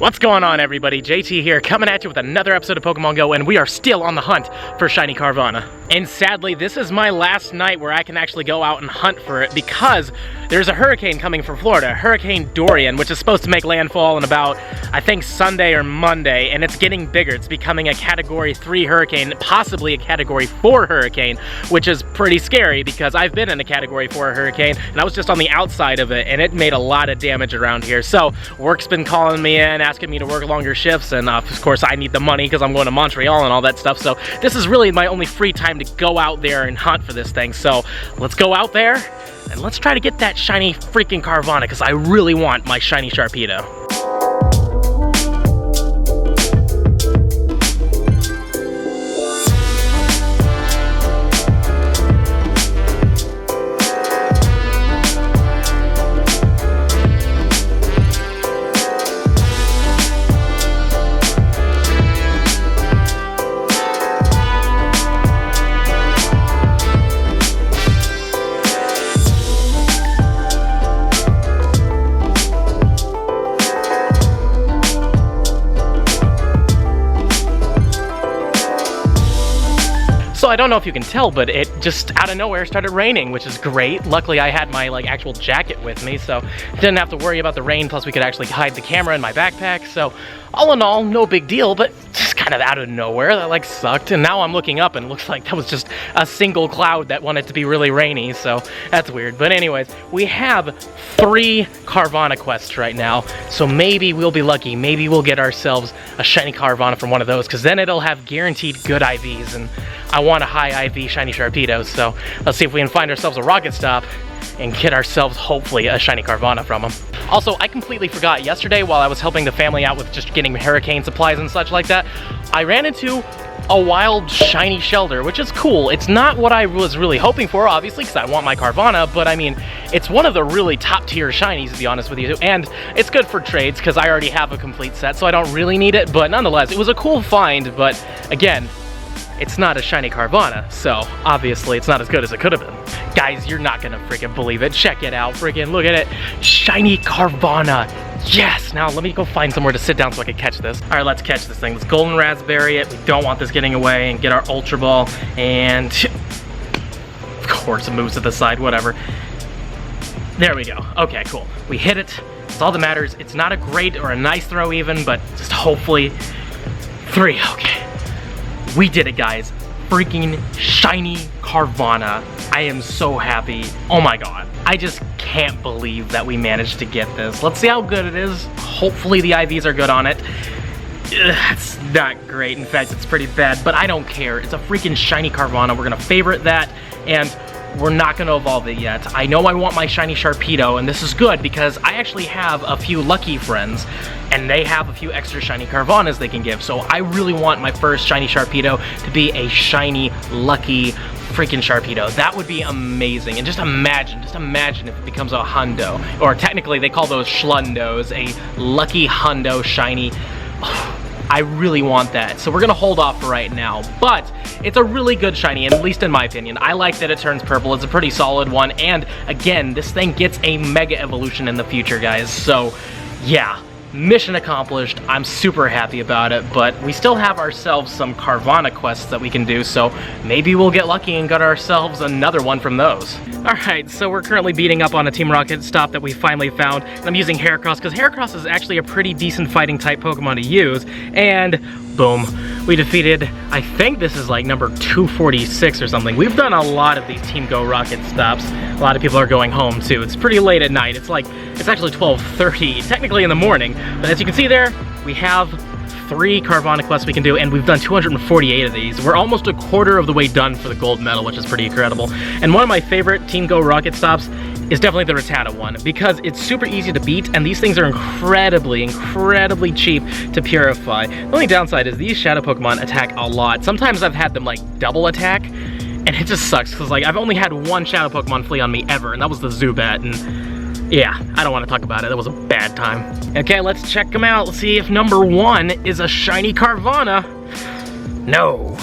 What's going on, everybody? JT here, coming at you with another episode of Pokemon Go, and we are still on the hunt for Shiny Carvanha. And sadly, this is my last night where I can actually go out and hunt for it because there's a hurricane coming from Florida, Hurricane Dorian, which is supposed to make landfall in about, I think, Sunday or Monday, and it's getting bigger. It's becoming a Category 3 hurricane, possibly a Category 4 hurricane, which is pretty scary because I've been in a Category 4 hurricane, and I was just on the outside of it, and it made a lot of damage around here. So, work's been calling me in, asking me to work longer shifts, and of course I need the money because I'm going to Montreal and all that stuff. So this is really my only free time to go out there and hunt for this thing. So let's go out there and let's try to get that shiny freaking Carvanha because I really want my shiny Sharpedo. So I don't know if you can tell, but it just out of nowhere started raining, which is great. Luckily I had my actual jacket with me, so didn't have to worry about the rain, plus we could actually hide the camera in my backpack. So all in all, no big deal, but just kind of out of nowhere, that sucked. And now I'm looking up and it looks like that was just a single cloud that wanted to be really rainy, so that's weird. But anyways, we have 3 Carvanha quests right now, so maybe we'll be lucky. Maybe we'll get ourselves a shiny Carvanha from one of those, because then it'll have guaranteed good IVs, and I want a high IV shiny Sharpedo, so let's see if we can find ourselves a rocket stop and get ourselves, hopefully, a shiny Carvanha from them. Also, I completely forgot, yesterday while I was helping the family out with just getting hurricane supplies and such like that, I ran into a wild shiny Shelter, which is cool. It's not what I was really hoping for, obviously, because I want my Carvanha, but I mean, it's one of the really top tier shinies, to be honest with you, and it's good for trades because I already have a complete set, so I don't really need it, but nonetheless, it was a cool find, but again, it's not a shiny Carvanha, so obviously it's not as good as it could have been. Guys, you're not gonna freaking believe it. Check it out, freaking look at it. Shiny Carvanha, yes! Now let me go find somewhere to sit down so I can catch this. All right, let's catch this thing. Let's Golden Raspberry it. We don't want this getting away, and get our Ultra Ball, and of course it moves to the side, whatever. There we go. Okay, cool. We hit it. That's all that matters. It's not a great or a nice throw even, but just hopefully 3, okay. We did it, guys. Freaking shiny Carvanha. I am so happy. Oh my god. I just can't believe that we managed to get this. Let's see how good it is. Hopefully the IVs are good on it. It's not great. In fact, it's pretty bad, but I don't care. It's a freaking shiny Carvanha. We're gonna favorite that, and we're not gonna evolve it yet. I know I want my shiny Sharpedo, and this is good because I actually have a few lucky friends, and they have a few extra shiny Carvanhas they can give. So I really want my first shiny Sharpedo to be a shiny, lucky freaking Sharpedo. That would be amazing. And just imagine if it becomes a hundo, or technically they call those schlundos, a lucky hundo shiny. I really want that, so we're gonna hold off for right now, but it's a really good shiny, at least in my opinion. I like that it turns purple. It's a pretty solid one, and again, this thing gets a mega evolution in the future, guys, so yeah. Mission accomplished. I'm super happy about it, but we still have ourselves some Carvanha quests that we can do, so maybe we'll get lucky and get ourselves another one from those. Alright, so we're currently beating up on a Team Rocket stop that we finally found, and I'm using Heracross because Heracross is actually a pretty decent fighting type Pokemon to use, and boom, we defeated, I think this is number 246 or something. We've done a lot of these Team Go Rocket stops. A lot of people are going home too. It's pretty late at night. It's actually 12:30, technically in the morning. But as you can see there, we have 3 Carvanha quests we can do, and we've done 248 of these. We're almost a quarter of the way done for the gold medal, which is pretty incredible. And one of my favorite Team Go Rocket stops is definitely the Rattata one, because it's super easy to beat, and these things are incredibly cheap to purify. The only downside is these shadow Pokemon attack a lot. Sometimes I've had them double attack, and it just sucks, because I've only had one shadow Pokemon flee on me ever, and that was the Zubat, and yeah, I don't want to talk about it. That was a bad time. Okay, let's check them out. Let's see if number 1 is a shiny Carvanha. No.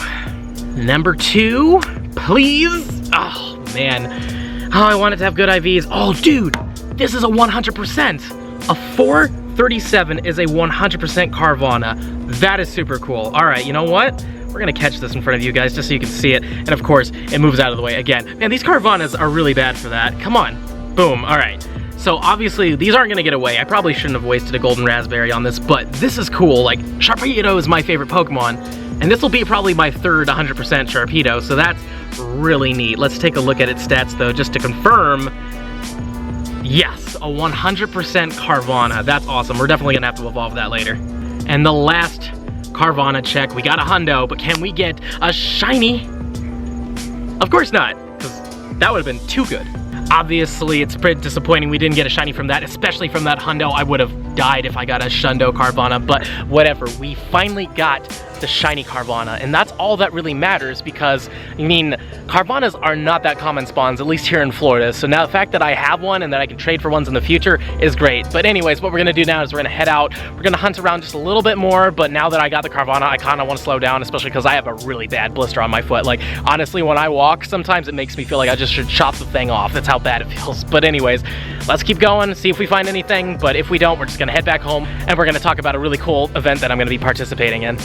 Number 2, please? Oh, man. Oh, I want it to have good IVs. Oh, dude, this is a 100%. A 4 37 is a 100% Carvanha. That is super cool. All right, you know what? We're gonna catch this in front of you guys just so you can see it. And of course, it moves out of the way again. Man, these Carvanhas are really bad for that. Come on. Boom. All right. So obviously, these aren't gonna get away. I probably shouldn't have wasted a golden raspberry on this, but this is cool. Like, Sharpedo is my favorite Pokemon, and this will be probably my third 100% Sharpedo, so that's really neat. Let's take a look at its stats, though, just to confirm. Yes, a 100% Carvanha. That's awesome. We're definitely gonna have to evolve that later. And the last Carvanha check, we got a hundo, but can we get a shiny? Of course not, because that would have been too good. Obviously, it's pretty disappointing we didn't get a shiny from that, especially from that hundo. I would have died if I got a shundo Carvanha, but whatever. We finally got the shiny Carvanha, and that's all that really matters because, I mean, Carvanhas are not that common spawns, at least here in Florida. So now the fact that I have one and that I can trade for ones in the future is great. But anyways, what we're gonna do now is we're gonna head out. We're gonna hunt around just a little bit more, but now that I got the Carvanha, I kinda wanna slow down, especially because I have a really bad blister on my foot. Like, honestly, when I walk, sometimes it makes me feel like I just should chop the thing off. That's how bad it feels. But anyways, let's keep going, see if we find anything. But if we don't, we're just gonna head back home and we're gonna talk about a really cool event that I'm gonna be participating in.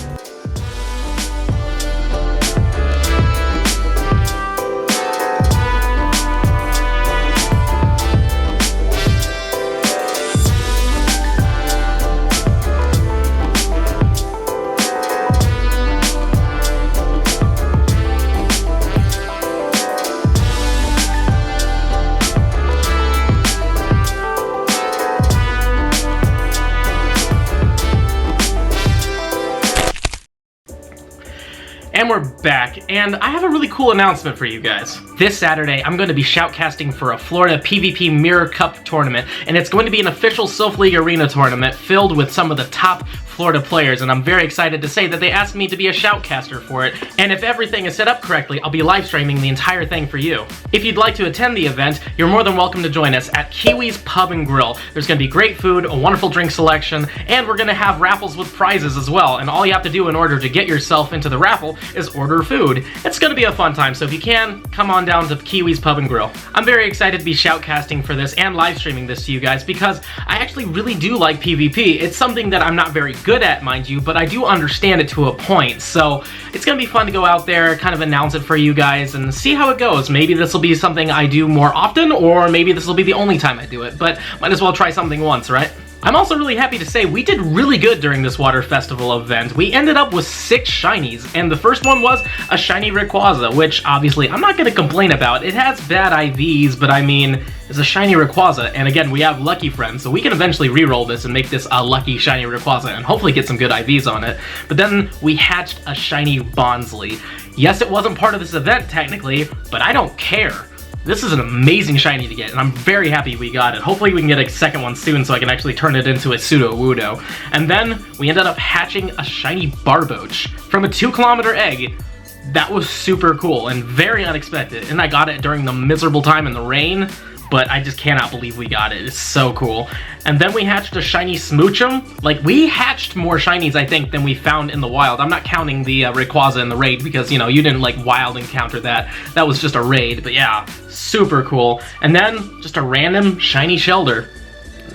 And we're back, and I have a really cool announcement for you guys. This Saturday, I'm going to be shoutcasting for a Florida PvP Mirror Cup tournament, and it's going to be an official Sylph League Arena tournament filled with some of the top Florida players, and I'm very excited to say that they asked me to be a shoutcaster for it, and if everything is set up correctly, I'll be live streaming the entire thing for you. If you'd like to attend the event, you're more than welcome to join us at Kiwi's Pub and Grill. There's going to be great food, a wonderful drink selection, and we're going to have raffles with prizes as well, and all you have to do in order to get yourself into the raffle is order food. It's going to be a fun time, so if you can, come on down to Kiwi's Pub and Grill. I'm very excited to be shoutcasting for this and live streaming this to you guys because I actually really do like PvP. It's something that I'm not very good at, mind you, but I do understand it to a point, so it's gonna be fun to go out there, kind of announce it for you guys, and see how it goes. Maybe this will be something I do more often, or maybe this will be the only time I do it, but might as well try something once, right? I'm also really happy to say we did really good during this water festival event. We ended up with 6 shinies, and the first one was a shiny Rayquaza, which obviously I'm not going to complain about. It has bad IVs, but I mean, it's a shiny Rayquaza, and again, we have lucky friends, so we can eventually re-roll this and make this a lucky shiny Rayquaza and hopefully get some good IVs on it. But then we hatched a shiny Bonsley. Yes, it wasn't part of this event technically, but I don't care. This is an amazing shiny to get, and I'm very happy we got it. Hopefully we can get a second one soon so I can actually turn it into a Pseudo-Wudo. And then we ended up hatching a shiny Barboach from a 2-kilometer egg. That was super cool and very unexpected, and I got it during the miserable time in the rain, but I just cannot believe we got it. It's so cool. And then we hatched a shiny Smoochum. Like, we hatched more shinies, I think, than we found in the wild. I'm not counting the Rayquaza in the raid because, you know, you didn't, like, wild encounter that. That was just a raid, but yeah, super cool. And then, just a random shiny Shelder.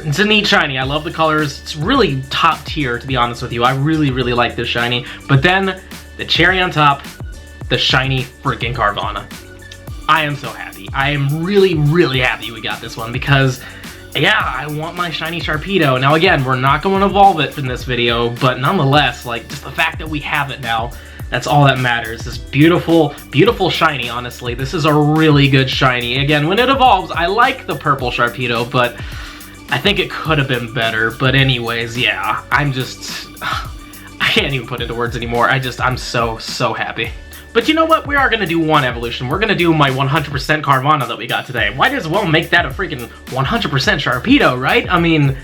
It's a neat shiny. I love the colors. It's really top tier, to be honest with you. I really, really like this shiny. But then, the cherry on top, the shiny freaking Carvanha. I am so happy. I am really, really happy we got this one because, yeah, I want my shiny Sharpedo. Now again, we're not going to evolve it in this video, but nonetheless, like, just the fact that we have it now, that's all that matters. This beautiful, beautiful shiny, honestly. This is a really good shiny. Again, when it evolves, I like the purple Sharpedo, but I think it could have been better. But anyways, yeah, I'm just, I can't even put into words anymore. I'm so, so happy. But you know what? We are going to do one evolution. We're going to do my 100% Carvanha that we got today. Might as well make that a freaking 100% Sharpedo, right? I mean,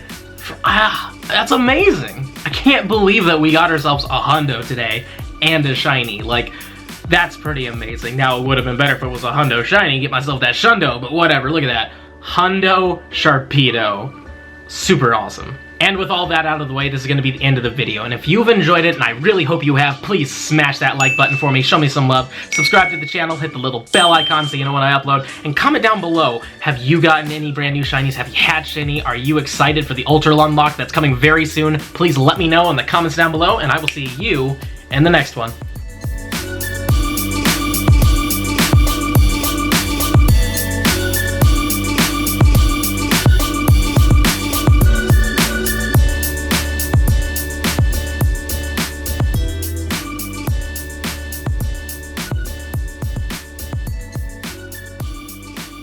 that's amazing. I can't believe that we got ourselves a hundo today and a shiny. Like, that's pretty amazing. Now, it would have been better if it was a hundo shiny, get myself that shundo, but whatever. Look at that. Hundo Sharpedo. Super awesome. And with all that out of the way, this is going to be the end of the video. And if you've enjoyed it, and I really hope you have, please smash that like button for me, show me some love, subscribe to the channel, hit the little bell icon so you know when I upload, and comment down below, have you gotten any brand new shinies? Have you hatched any? Are you excited for the Ultra Unlock that's coming very soon? Please let me know in the comments down below, and I will see you in the next one.